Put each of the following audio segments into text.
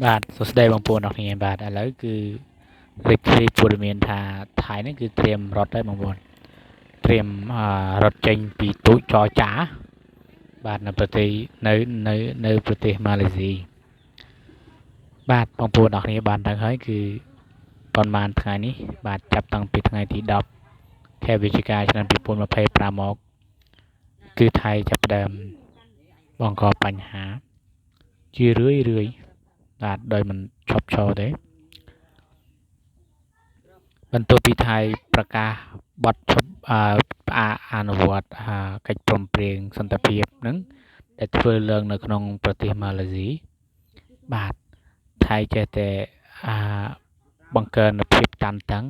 បាទសួស្តីបងប្អូនអរគ្នាបាទឥឡូវគឺលេខ3ព័ត៌មានថាថៃនេះគឺត្រៀមរត់ហើយបងប្អូនត្រៀមរត់ចេញពីទូចចរចាបាទនៅប្រទេសនៅប្រទេសម៉ាឡេស៊ីបាទបងប្អូនអរគ្នាបានដឹងហើយគឺប៉ុន្មានថ្ងៃនេះបាទចាប់តាំងពីថ្ងៃទី10ខែវិច្ឆិកាឆ្នាំ2025មកគឺថៃចាប់ផ្ដើមបង្កបញ្ហាជារឿយបាទដោយមិនឈប់ឈរទេបន្ទាប់ពីថៃប្រកាសបទឈប់ផ្អាកអនុវត្តកិច្ចព្រមព្រៀងសន្តិភាពនឹងដែលធ្វើឡើងនៅក្នុងប្រទេសម៉ាឡេស៊ីបាទថៃចេះតែបង្កើនភាពតានតឹង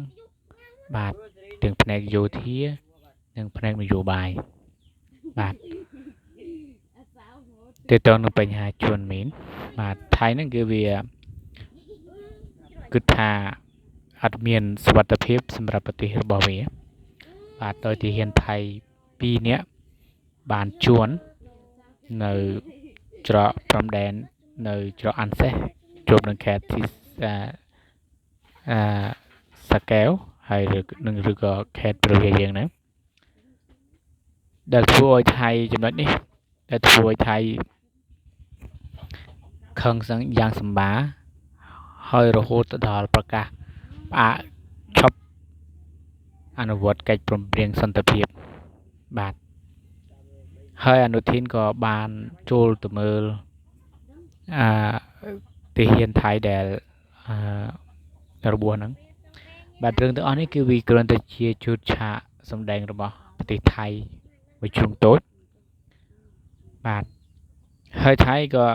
បាទទាំងផ្នែកយោធានិងផ្នែកនយោបាយបាទទាក់ទងនឹងបញ្ហាជួនមីនបាទថៃហ្នឹងគឺវាគិតថាអត់មានសុវត្ថិភាពសម្រាប់ប្រទេសរបស់វាបាទដោយទាហានថៃ2នាក់បានជួននៅច្រកព្រំដែននៅច្រកអាន់សេសជួបនឹងខេត្តទីសាកែវហើយឬក៏ខេត្តព្រះវិហារយើងហ្នឹងដែលធ្វើឲ្យថៃចំណុចនេះដែលធ្វើឲ្យថៃខឹងយ៉ាងសម្បាហើយរហូតដល់ប្រកាសផ្អាកឈប់អនុវត្តកិច្ចព្រមព្រៀងសន្តិភាពបាទហើយអនុทินក៏បានចូលទៅមើលទាហានថៃដែលរបួសហ្នឹងបាទរឿងទាំងអស់នេះគឺវាគ្រាន់តែជាឈុតឆាកសម្ដែងរបស់ប្រទេសថៃមួយជ្រុងតូចបាទហើយថៃក៏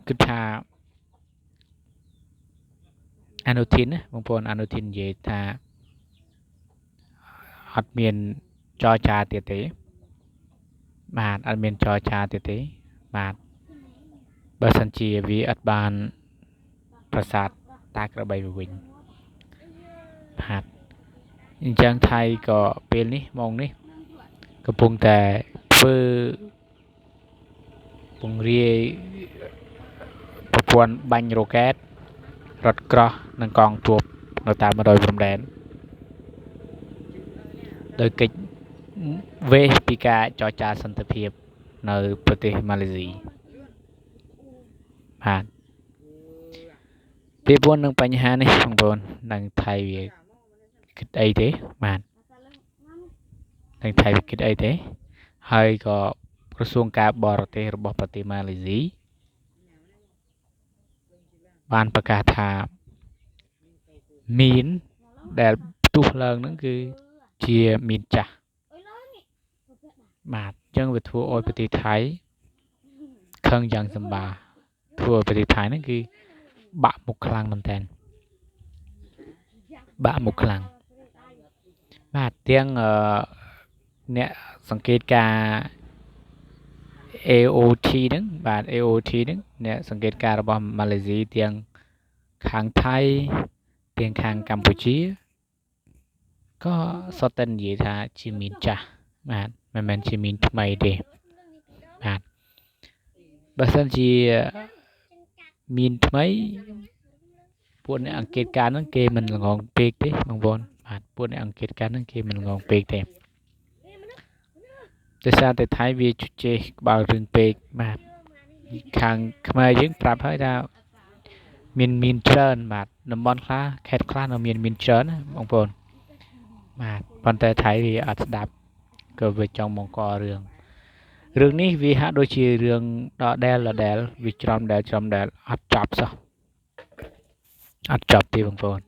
គិតថាអនុทินណាបងប្អូនអនុทินនិយាយថាអត់មានចរចាទៀតទេបាទអត់មានចរចាទៀតទេបាទបើសិនជាវាអត់បានប្រសាទតាក្របីវិញបាទអញ្ចឹងថៃក៏ពេលនេះម៉ោងនេះកំពុងតែធ្វើពង្រាយប្រព័ន្ធបាញ់រ៉ុកែតរថក្រោះនិងកងទ័ពនៅតាមបណ្ដោយព្រំដែនដោយកិច្ចវេសពីការចរចាសន្តិភាពនៅប្រទេសម៉ាឡេស៊ីបាទពីព្រោះនឹងបញ្ហានេះបងប្អូននឹងថៃវាគិតអីទេបាទនឹងថៃវាគិតអីទេហើយក៏ក្រសួងការបរទេសរបស់ប្រទេសម៉ាឡេស៊ីបានប្រកាសថាមីនដែលផ្ទុះឡើងហ្នឹងគឺជាមីនចាស់បាទអញ្ចឹងវាធ្វើឲ្យប្រទេសថៃខឹងយ៉ាងសម្បាធ្វើឲ្យប្រទេសថៃហ្នឹងគឺបាក់មុខខ្លាំងមែនតើបាក់មុខខ្លាំងបាទទាំងអ្នកសង្កេតការ AOT ហ្នឹងបាទ AOT ហ្នឹងអ្នកសង្កេតការរបស់ម៉ាឡេស៊ីទាំងខាងថៃទាំងខាងកម្ពុជាក៏សុទ្ធតែនិយាយថាជាមីនចាស់បាទមិនមែនជាមីនថ្មីទេបាទបើសិនជាមីនថ្មីពួកអ្នកអង្កេតការណ៍ហ្នឹងគេមិនល្ងងពេកទេបងប្អូនបាទពួកអ្នកអង្កេតការណ៍ហ្នឹងគេមិនល្ងងពេកទេដោយសារតែថៃវាជជែកក្បាលរឿងពេកបាទខាងខ្មែរយើងប្រាប់ហើយថាមានច្រើនបាទតំបន់ខ្លះខេត្តខ្លះនៅមានច្រើនណាបងប្អូនបាទប៉ុន្តែថៃវាអត់ស្ដាប់ក៏វាចង់បង្ករឿងនេះវាហាក់ដូចជារឿងដដែលវាច្រំដែលអត់ចប់សោះអត់ចប់ទេបងប្អូន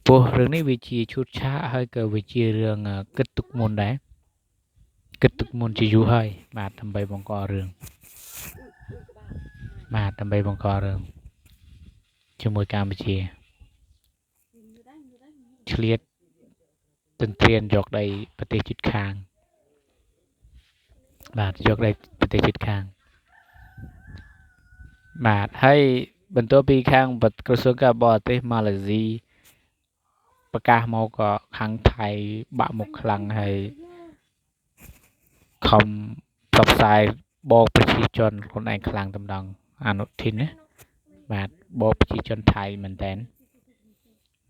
ព្រោះរឿងនេះវាជាឈុតឆាកហើយក៏វាជារឿងគិតទុកមុនដែរគិតទុកមុនជាយូរហើយបាទដើម្បីបង្ករឿងបាទដើម្បីបង្ករឿងជាមួយកម្ពុជាឆ្លៀតទន្ទ្រានយកដីប្រទេសជិតខាងបាទយកដីប្រទេសជិតខាងបាទហើយបន្ទាប់ពីខាងក្រសួងការបរទេសម៉ាឡេស៊ីប្រកាសមកក៏ខាងថៃបាក់មុខខ្លាំងហើយខំផ្សព្វផ្សាយបកប្រជាជនខ្លួនឯងខ្លាំងតម្ដង អនុทิនណាបាទបបប្រជាជនថៃមែនតើ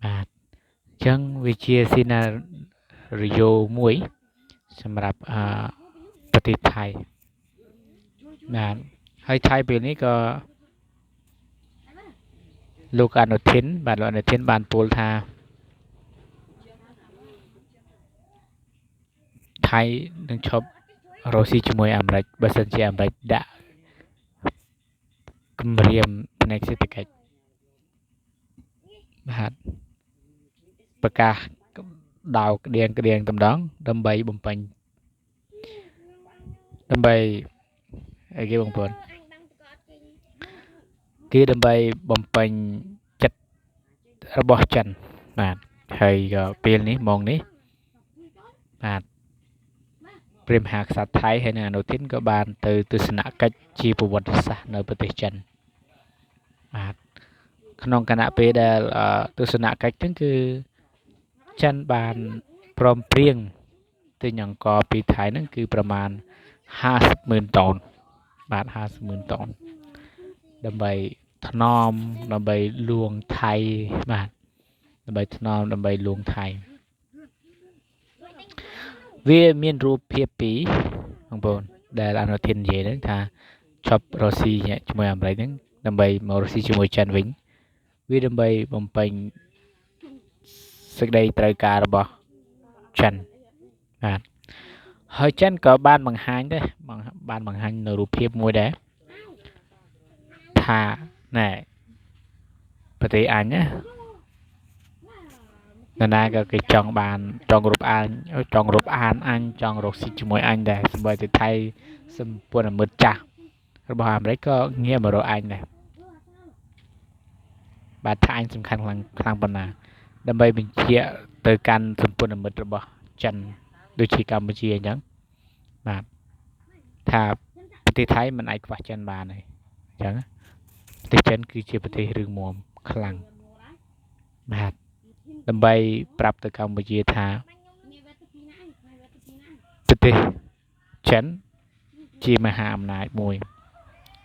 បាទអញ្ចឹងវាជាស៊ីណារីយ៉ូមួយសម្រាប់ប្រទេសថៃបាទហើយថៃពេលនេះក៏លោកអនុทิនបាទលោកអនុทิនបានពោលថាថៃនឹងឈប់រកស៊ីជាមួយអាមេរិកបើសិនជាអាមេរិកដាក់គម្រាមផ្នែកសេដ្ឋកិច្ចបាទប្រកាសដោក្តៀងតម្ដងដើម្បីបំពេញដើម្បីអីគេបងប្អូនគឺដើម្បីបំពេញចិត្តរបស់ចិនបាទហើយក៏ពេលនេះម៉ោងនេះបាទព្រះមហាក្សត្រថៃហើយនិងអនុทิនក៏បានទៅទស្សនកិច្ចជាប្រវត្តិសាស្ត្រនៅប្រទេសចិនបាទក្នុងគណៈពេលដែលទស្សនកិច្ចហ្នឹងគឺចិនបានព្រមព្រៀងទិញអង្ករពីថៃហ្នឹងគឺប្រមាណ50,000 តោនបាទ50,000 តោនដើម្បីថ្នមដើម្បីលួងថៃបាទដើម្បីថ្នមដើម្បីលួងថៃវាមានរូបភាពពីរបងប្អូនដែលអនុทิននិយាយហ្នឹងថាឈប់រកស៊ីជាមួយអាមេរិកហ្នឹងដើម្បីមករកស៊ីជាមួយចិនវិញវាដើម្បីបំពេញសេចក្តីត្រូវការរបស់ចិនបាទហើយចិនក៏បានបង្ហាញដែរបានបង្ហាញនៅរូបភាពមួយដែរថាណែប្រទេសអញណាណាក៏គេចង់រូបអានអញចង់រកស៊ីជាមួយអញដែរសូម្បីតែថៃសម្ព័ន្ធមិត្តចាស់របស់អាមេរិកក៏ងាកមករកអញដែរបាទថាអញសំខាន់ខ្លាំងប៉ុណ្ណាដើម្បីបញ្ជាក់ទៅកាន់សម្ព័ន្ធមិត្តរបស់ចិនដូចជាកម្ពុជាអញ្ចឹងបាទថាប្រទេសថៃមិនអាចខ្វះចិនបានទេអញ្ចឹងប្រទេសចិនគឺជាប្រទេសរឹងមាំខ្លាំងបាទដើម្បីប្រាប់ទៅកម្ពុជាថាប្រទេសចិនជាមហាអំណាចមួយ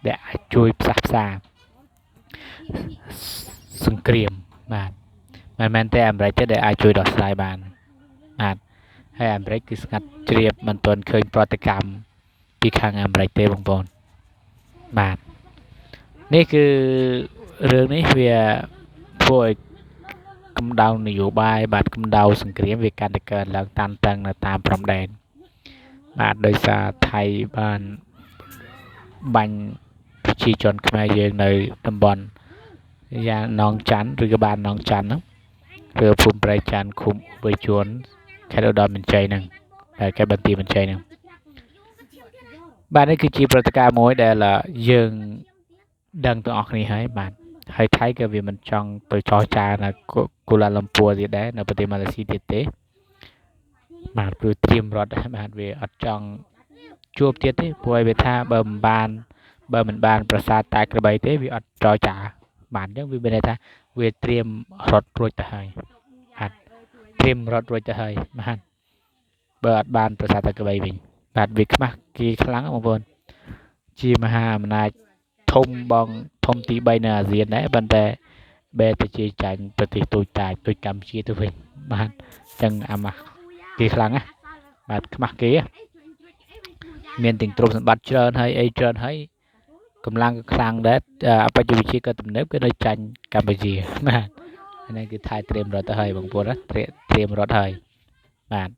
ដែលអាចជួយផ្សះផ្សាសង្គ្រាមបាទមិនមែនតែអាមេរិកទេដែលអាចជួយដោះស្រាយបានបាទហើយអាមេរិកគឺស្ងាត់ជ្រាបមិនទាន់ឃើញប្រតិកម្មពីខាងអាមេរិកទេបងប្អូនបាទនេះគឺរឿងនេះវាធ្វើឲ្យកម្ដៅនយោបាយបាទកម្ដៅសង្គ្រាមវាកាន់តែកើនឡើងតានតឹងនៅតាមព្រំដែនបាទដោយសារថៃបានបាញ់ប្រជាជនខ្មែរយើងនៅតំបន់យ៉ាងនងច័ន្ទឬក៏បាននងច័ន្ទហ្នឹងឬភូមិព្រៃច័ន្ទឃុំវៃជួនខេត្តឧត្តរមានជ័យហ្នឹងហើយខេត្តបន្ទាយមានជ័យហ្នឹងបាទនេះគឺជាព្រឹត្តិការណ៍មួយដែលយើងដឹងទាំងអស់គ្នាហើយបាទហើយថៃក៏វាមិនចង់ទៅចរចានៅកូឡាឡំពួរទៀតដែរនៅប្រទេសម៉ាឡេស៊ីទៀតទេបាទព្រោះត្រៀមរត់បាទវាអត់ចង់ជួបទៀតទេព្រោះឲ្យវាថាបើមិនបានប្រាសាទតែក្របីទេវាអត់ចរចាបាទអញ្ចឹងវាមានន័យថាវាត្រៀមរត់រួចទៅហើយបាទត្រៀមរត់រួចទៅហើយបាទបើអត់បានប្រាសាទតែក្របីវិញបាទវាខ្មាស់គេខ្លាំងបងប្អូនជាមហាអំណាចធំទី3នៅអាស៊ានដែរប៉ុន្តែបែរទៅជាចាញ់ប្រទេសតូចតាចដូចកម្ពុជាទៅវិញបាទអញ្ចឹងអាម៉ាស់គេខ្លាំងណាបាទខ្មាស់គេមានទាំងទ្រព្យសម្បត្តិច្រើនហើយអីច្រើនហើយកម្លាំងក៏ខ្លាំងដែរបច្ចេកវិទ្យាក៏ទំនើបក៏នៅចាញ់កម្ពុជាបាទអានេះគឺថៃត្រៀមរត់ទៅហើយបងប្អូនណាត្រៀមរត់ហើយបាទ